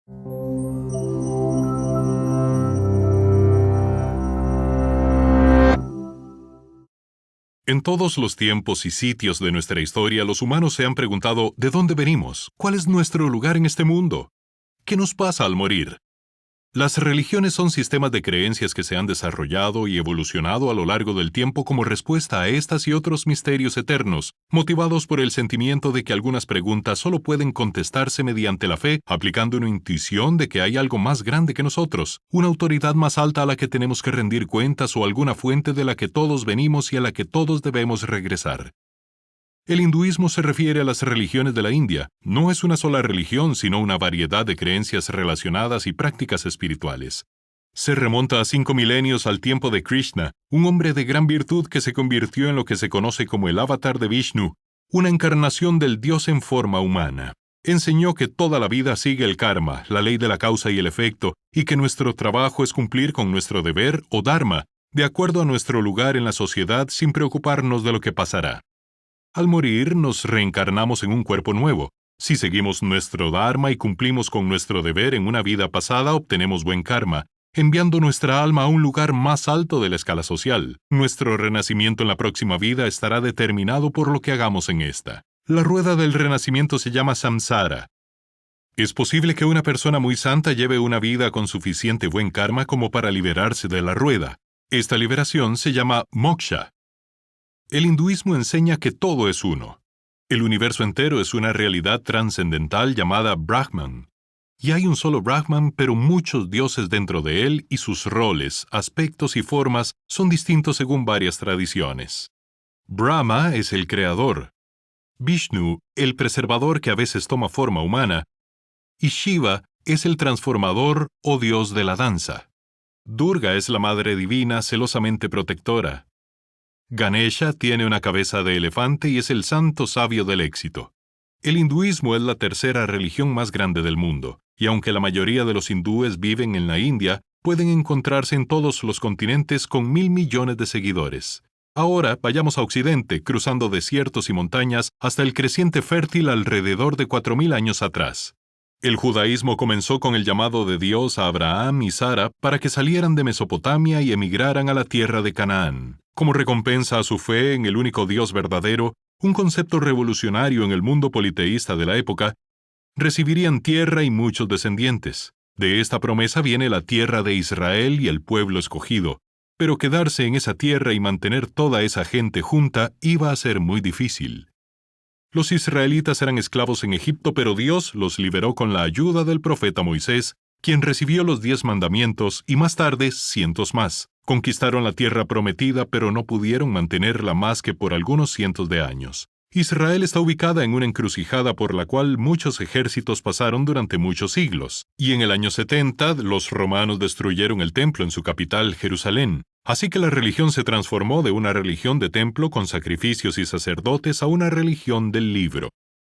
En todos los tiempos y sitios de nuestra historia, los humanos se han preguntado ¿de dónde venimos? ¿Cuál es nuestro lugar en este mundo? ¿Qué nos pasa al morir? Las religiones son sistemas de creencias que se han desarrollado y evolucionado a lo largo del tiempo como respuesta a estas y otros misterios eternos, motivados por el sentimiento de que algunas preguntas solo pueden contestarse mediante la fe, aplicando una intuición de que hay algo más grande que nosotros, una autoridad más alta a la que tenemos que rendir cuentas o alguna fuente de la que todos venimos y a la que todos debemos regresar. El hinduismo se refiere a las religiones de la India. No es una sola religión, sino una variedad de creencias relacionadas y prácticas espirituales. Se remonta a 5 milenios al tiempo de Krishna, un hombre de gran virtud que se convirtió en lo que se conoce como el avatar de Vishnu, una encarnación del Dios en forma humana. Enseñó que toda la vida sigue el karma, la ley de la causa y el efecto, y que nuestro trabajo es cumplir con nuestro deber o dharma, de acuerdo a nuestro lugar en la sociedad sin preocuparnos de lo que pasará. Al morir, nos reencarnamos en un cuerpo nuevo. Si seguimos nuestro dharma y cumplimos con nuestro deber en una vida pasada, obtenemos buen karma, enviando nuestra alma a un lugar más alto de la escala social. Nuestro renacimiento en la próxima vida estará determinado por lo que hagamos en esta. La rueda del renacimiento se llama samsara. Es posible que una persona muy santa lleve una vida con suficiente buen karma como para liberarse de la rueda. Esta liberación se llama moksha. El hinduismo enseña que todo es uno. El universo entero es una realidad trascendental llamada Brahman. Y hay un solo Brahman, pero muchos dioses dentro de él y sus roles, aspectos y formas son distintos según varias tradiciones. Brahma es el creador, Vishnu, el preservador que a veces toma forma humana, y Shiva es el transformador o dios de la danza. Durga es la madre divina celosamente protectora. Ganesha tiene una cabeza de elefante y es el santo sabio del éxito. El hinduismo es la tercera religión más grande del mundo, y aunque la mayoría de los hindúes viven en la India, pueden encontrarse en todos los continentes con 1.000 millones de seguidores. Ahora vayamos a Occidente, cruzando desiertos y montañas hasta el creciente fértil alrededor de 4.000 años atrás. El judaísmo comenzó con el llamado de Dios a Abraham y Sara para que salieran de Mesopotamia y emigraran a la tierra de Canaán. Como recompensa a su fe en el único Dios verdadero, un concepto revolucionario en el mundo politeísta de la época, recibirían tierra y muchos descendientes. De esta promesa viene la tierra de Israel y el pueblo escogido, pero quedarse en esa tierra y mantener toda esa gente junta iba a ser muy difícil. Los israelitas eran esclavos en Egipto, pero Dios los liberó con la ayuda del profeta Moisés, quien recibió los 10 mandamientos y más tarde cientos más. Conquistaron la tierra prometida, pero no pudieron mantenerla más que por algunos cientos de años. Israel está ubicada en una encrucijada por la cual muchos ejércitos pasaron durante muchos siglos, y en el año 70 los romanos destruyeron el templo en su capital, Jerusalén. Así que la religión se transformó de una religión de templo con sacrificios y sacerdotes a una religión del libro.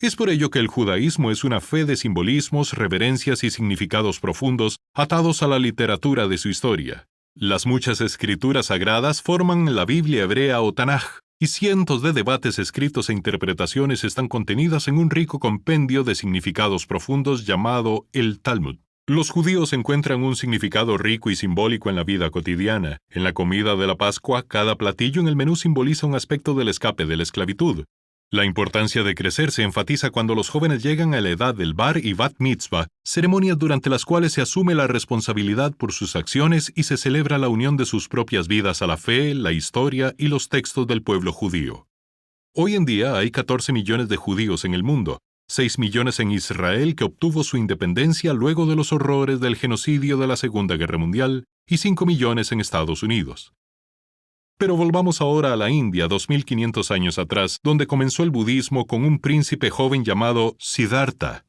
Es por ello que el judaísmo es una fe de simbolismos, reverencias y significados profundos atados a la literatura de su historia. Las muchas escrituras sagradas forman la Biblia hebrea o Tanaj, y cientos de debates escritos e interpretaciones están contenidas en un rico compendio de significados profundos llamado el Talmud. Los judíos encuentran un significado rico y simbólico en la vida cotidiana. En la comida de la Pascua, cada platillo en el menú simboliza un aspecto del escape de la esclavitud. La importancia de crecer se enfatiza cuando los jóvenes llegan a la edad del bar y bat mitzvah, ceremonias durante las cuales se asume la responsabilidad por sus acciones y se celebra la unión de sus propias vidas a la fe, la historia y los textos del pueblo judío. Hoy en día hay 14 millones de judíos en el mundo, 6 millones en Israel, que obtuvo su independencia luego de los horrores del genocidio de la Segunda Guerra Mundial, y 5 millones en Estados Unidos. Pero volvamos ahora a la India 2500 años atrás, donde comenzó el budismo con un príncipe joven llamado Siddhartha.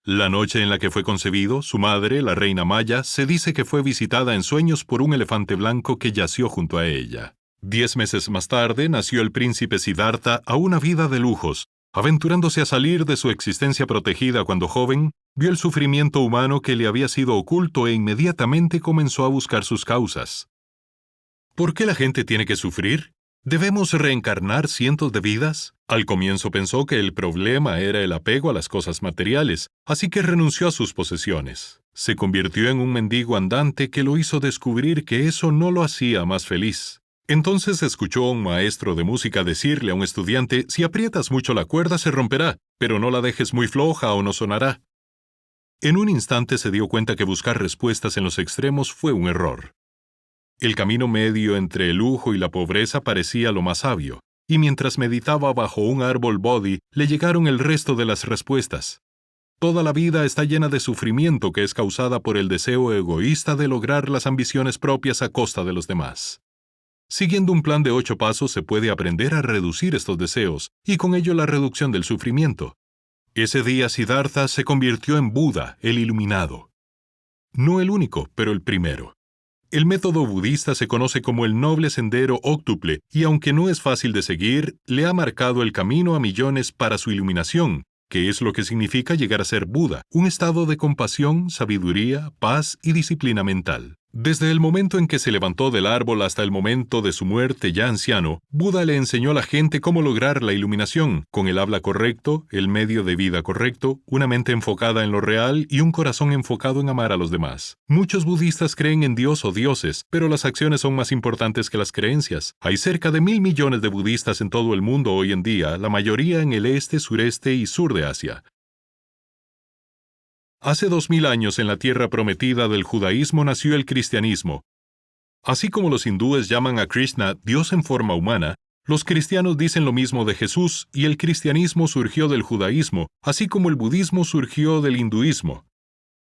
La noche en la que fue concebido, su madre, la reina Maya, se dice que fue visitada en sueños por un elefante blanco que yació junto a ella. 10 meses más tarde nació el príncipe Siddhartha a una vida de lujos. Aventurándose a salir de su existencia protegida cuando joven, vio el sufrimiento humano que le había sido oculto e inmediatamente comenzó a buscar sus causas. ¿Por qué la gente tiene que sufrir? ¿Debemos reencarnar cientos de vidas? Al comienzo pensó que el problema era el apego a las cosas materiales, así que renunció a sus posesiones. Se convirtió en un mendigo andante que lo hizo descubrir que eso no lo hacía más feliz. Entonces escuchó a un maestro de música decirle a un estudiante: si aprietas mucho la cuerda se romperá, pero no la dejes muy floja o no sonará. En un instante se dio cuenta que buscar respuestas en los extremos fue un error. El camino medio entre el lujo y la pobreza parecía lo más sabio, y mientras meditaba bajo un árbol bodhi, le llegaron el resto de las respuestas. Toda la vida está llena de sufrimiento que es causada por el deseo egoísta de lograr las ambiciones propias a costa de los demás. Siguiendo un plan de 8 pasos se puede aprender a reducir estos deseos, y con ello la reducción del sufrimiento. Ese día Siddhartha se convirtió en Buda, el iluminado. No el único, pero el primero. El método budista se conoce como el noble sendero óctuple y aunque no es fácil de seguir, le ha marcado el camino a millones para su iluminación, que es lo que significa llegar a ser Buda, un estado de compasión, sabiduría, paz y disciplina mental. Desde el momento en que se levantó del árbol hasta el momento de su muerte ya anciano, Buda le enseñó a la gente cómo lograr la iluminación, con el habla correcto, el medio de vida correcto, una mente enfocada en lo real y un corazón enfocado en amar a los demás. Muchos budistas creen en Dios o dioses, pero las acciones son más importantes que las creencias. Hay cerca de 1.000 millones de budistas en todo el mundo hoy en día, la mayoría en el este, sureste y sur de Asia. Hace 2000 años en la tierra prometida del judaísmo nació el cristianismo. Así como los hindúes llaman a Krishna Dios en forma humana, los cristianos dicen lo mismo de Jesús y el cristianismo surgió del judaísmo, así como el budismo surgió del hinduismo.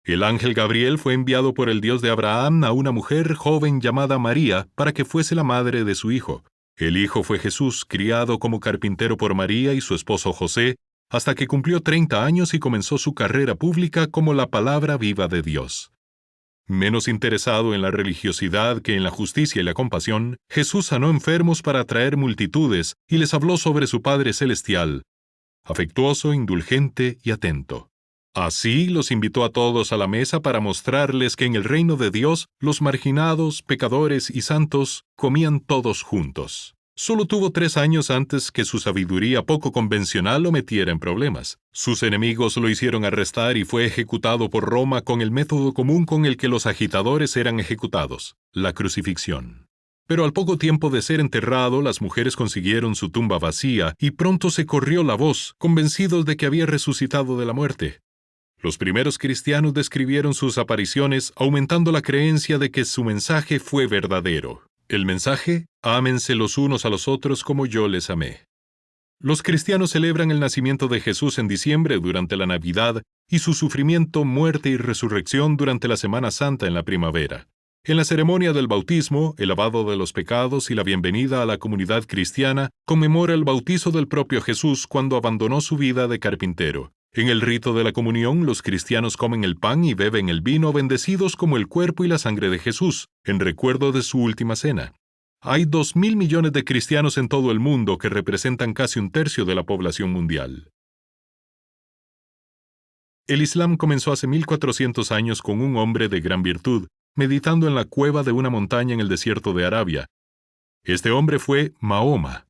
El ángel Gabriel fue enviado por el Dios de Abraham a una mujer joven llamada María para que fuese la madre de su hijo. El hijo fue Jesús, criado como carpintero por María y su esposo José, hasta que cumplió 30 años y comenzó su carrera pública como la palabra viva de Dios. Menos interesado en la religiosidad que en la justicia y la compasión, Jesús sanó enfermos para atraer multitudes y les habló sobre su Padre Celestial, afectuoso, indulgente y atento. Así los invitó a todos a la mesa para mostrarles que en el reino de Dios los marginados, pecadores y santos comían todos juntos. Solo tuvo 3 años antes que su sabiduría poco convencional lo metiera en problemas. Sus enemigos lo hicieron arrestar y fue ejecutado por Roma con el método común con el que los agitadores eran ejecutados, la crucifixión. Pero al poco tiempo de ser enterrado, las mujeres consiguieron su tumba vacía y pronto se corrió la voz, convencidos de que había resucitado de la muerte. Los primeros cristianos describieron sus apariciones, aumentando la creencia de que su mensaje fue verdadero. El mensaje: ámense los unos a los otros como yo les amé. Los cristianos celebran el nacimiento de Jesús en diciembre durante la Navidad y su sufrimiento, muerte y resurrección durante la Semana Santa en la primavera. En la ceremonia del bautismo, el lavado de los pecados y la bienvenida a la comunidad cristiana conmemora el bautizo del propio Jesús cuando abandonó su vida de carpintero. En el rito de la comunión, los cristianos comen el pan y beben el vino bendecidos como el cuerpo y la sangre de Jesús, en recuerdo de su última cena. Hay 2.000 millones de cristianos en todo el mundo que representan casi 1/3 de la población mundial. El Islam comenzó hace 1400 años con un hombre de gran virtud, meditando en la cueva de una montaña en el desierto de Arabia. Este hombre fue Mahoma.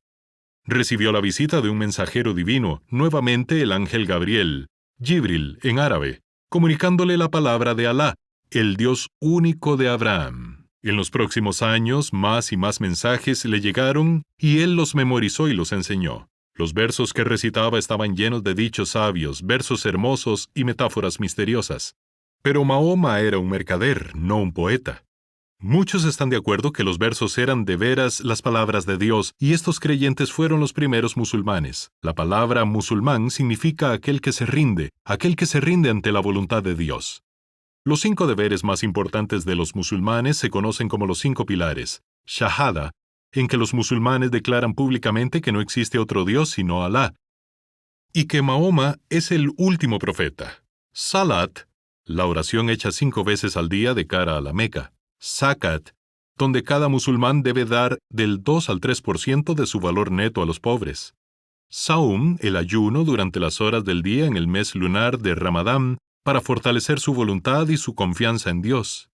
Recibió la visita de un mensajero divino, nuevamente el ángel Gabriel, Jibril en árabe, comunicándole la palabra de Alá, el Dios único de Abraham. En los próximos años, más y más mensajes le llegaron y él los memorizó y los enseñó. Los versos que recitaba estaban llenos de dichos sabios, versos hermosos y metáforas misteriosas. Pero Mahoma era un mercader, no un poeta. Muchos están de acuerdo que los versos eran de veras las palabras de Dios, y estos creyentes fueron los primeros musulmanes. La palabra musulmán significa aquel que se rinde ante la voluntad de Dios. Los 5 deberes más importantes de los musulmanes se conocen como los 5 pilares. Shahada, en que los musulmanes declaran públicamente que no existe otro Dios sino Alá, y que Mahoma es el último profeta. Salat, la oración hecha 5 veces al día de cara a la Meca. Zakat, donde cada musulmán debe dar del 2 al 3% de su valor neto a los pobres. Saum, el ayuno durante las horas del día en el mes lunar de Ramadán para fortalecer su voluntad y su confianza en Dios.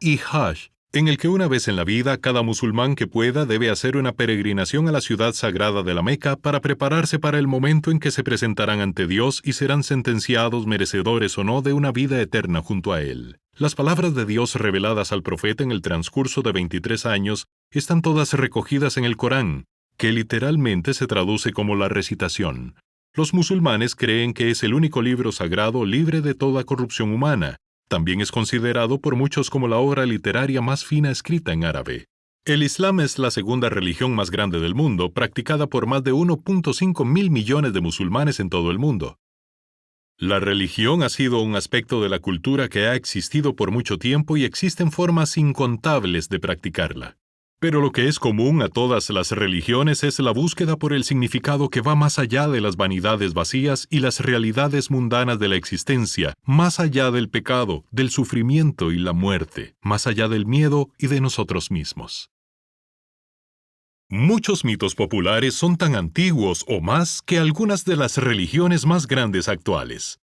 Y Hajj, en el que una vez en la vida cada musulmán que pueda debe hacer una peregrinación a la ciudad sagrada de la Meca para prepararse para el momento en que se presentarán ante Dios y serán sentenciados merecedores o no de una vida eterna junto a Él. Las palabras de Dios reveladas al profeta en el transcurso de 23 años están todas recogidas en el Corán, que literalmente se traduce como la recitación. Los musulmanes creen que es el único libro sagrado libre de toda corrupción humana. También es considerado por muchos como la obra literaria más fina escrita en árabe. El Islam es la segunda religión más grande del mundo, practicada por más de 1.5 mil millones de musulmanes en todo el mundo. La religión ha sido un aspecto de la cultura que ha existido por mucho tiempo y existen formas incontables de practicarla. Pero lo que es común a todas las religiones es la búsqueda por el significado que va más allá de las vanidades vacías y las realidades mundanas de la existencia, más allá del pecado, del sufrimiento y la muerte, más allá del miedo y de nosotros mismos. Muchos mitos populares son tan antiguos o más que algunas de las religiones más grandes actuales.